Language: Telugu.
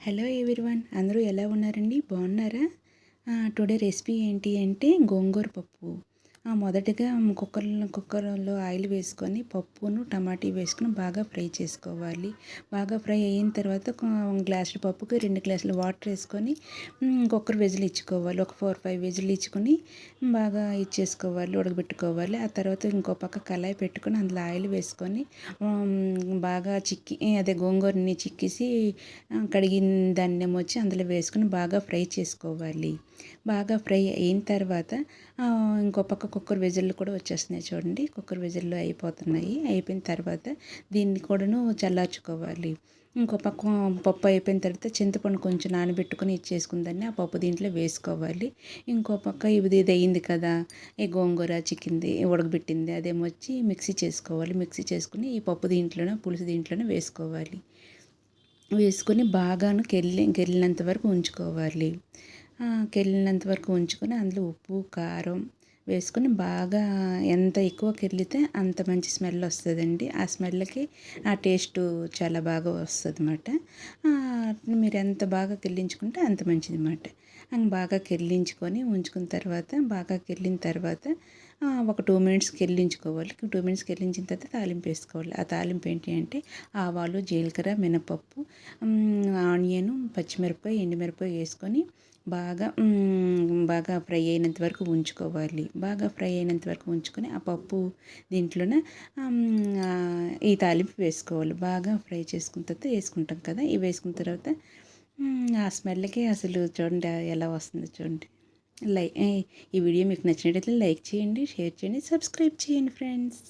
హలో ఎవ్రీవన్, అందరూ ఎలా ఉన్నారండి? బాగున్నారా? టుడే రెసిపీ ఏంటి అంటే గోంగూర పప్పు. మొదటగా కుక్కర్లో ఆయిల్ వేసుకొని పప్పును టమాటీ వేసుకొని బాగా ఫ్రై చేసుకోవాలి. బాగా ఫ్రై అయిన తర్వాత గ్లాసుల పప్పుకి 2 గ్లాసులు వాటర్ వేసుకొని కుక్కర్ విజిల్ ఇచ్చుకోవాలి. ఒక 4-5 విజిల్ ఇచ్చుకొని బాగా ఇచ్చేసుకోవాలి, ఉడకబెట్టుకోవాలి. ఆ తర్వాత ఇంకో పక్క కళాయి పెట్టుకొని అందులో ఆయిల్ వేసుకొని బాగా అదే గోంగూరని చిక్కేసి కడిగిన దాన్ని వచ్చి అందులో వేసుకొని బాగా ఫ్రై చేసుకోవాలి. బాగా ఫ్రై అయిన తర్వాత ఇంకో పక్క కుక్కర్ విజిల్లు కూడా వచ్చేస్తున్నాయి చూడండి. కుక్కర్ విజిల్లు అయిపోతున్నాయి. అయిపోయిన తర్వాత దీన్ని కూడాను చల్లార్చుకోవాలి. ఇంకో పక్క పప్పు అయిపోయిన తర్వాత చింతపండు కొంచెం నానబెట్టుకొని ఇచ్చేసుకుందాన్ని ఆ పప్పు దీంట్లో వేసుకోవాలి. ఇంకో పక్క ఇది అయింది కదా, ఈ గోంగూర చికెన్ది ఉడకబెట్టింది అదేమో వచ్చి మిక్సీ చేసుకోవాలి. మిక్సీ చేసుకుని ఈ పప్పు దీంట్లోనే పులుసు దీంట్లోనే వేసుకోవాలి. వేసుకొని బాగాను కెళ్ళినంత వరకు ఉంచుకోవాలి. కెళ్ళినంత వరకు ఉంచుకొని అందులో ఉప్పు కారం వేసుకొని బాగా ఎంత ఎక్కువ కెళ్ళితే అంత మంచి స్మెల్ వస్తుందండి. ఆ స్మెల్కి ఆ టేస్ట్ చాలా బాగా వస్తుంది అన్నమాట. మీరు ఎంత బాగా కెళ్ళించుకుంటే అంత మంచిది అన్నమాట. బాగా కెళ్ళించుకొని ఉంచుకున్న తర్వాత బాగా కెళ్ళిన తర్వాత ఒక 2 మినిట్స్ కెళ్ళించుకోవాలి. 2 మినిట్స్ కెళ్ళించిన తర్వాత తాలింపు వేసుకోవాలి. ఆ తాలింపు ఏంటి అంటే ఆవాలు, జీలకర్ర, మినపప్పు, ఆనియను, పచ్చిమిరపకాయ, ఎండుమిరపకాయ వేసుకొని బాగా బాగా ఫ్రై అయినంత వరకు ఉంచుకోవాలి. బాగా ఫ్రై అయినంత వరకు ఉంచుకొని ఆ పప్పు దీంట్లోనే ఈ తాలింపు వేసుకోవాలి. బాగా ఫ్రై చేసుకున్న తర్వాత వేసుకుంటాం కదా, ఇవి వేసుకున్న తర్వాత ఆ స్మెల్కి అసలు చూడండి ఎలా వస్తుందో చూడండి. ఈ వీడియో మీకు నచ్చినట్లయితే లైక్ చేయండి, షేర్ చేయండి, సబ్స్క్రైబ్ చేయండి ఫ్రెండ్స్.